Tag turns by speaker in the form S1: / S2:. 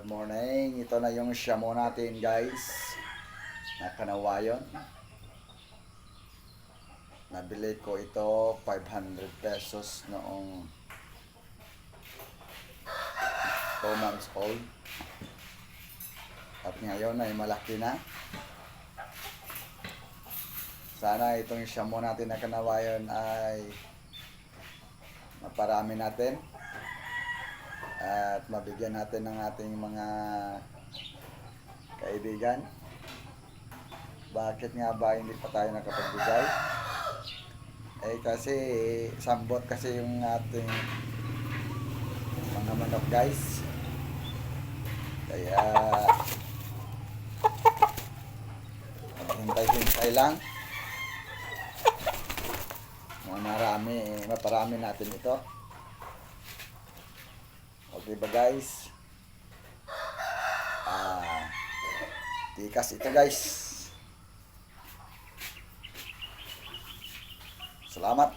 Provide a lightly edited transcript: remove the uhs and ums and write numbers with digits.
S1: Good morning. Ito na yung shamo natin, guys. Nakanawayon. Nabili ko ito 500 pesos noong 2 months old. At ngayon ay malaki na. Sana itong shamo natin na kanawayon ay maparami natin. At mabigyan natin ng ating mga kaibigan. Bakit nga ba hindi pa tayo nakapagbigay? Kasi sambot kasi yung ating mga manok, guys. Kaya hintay-hintay lang. Maparami natin ito. Okay ba, guys? Tikas ito, guys. Salamat.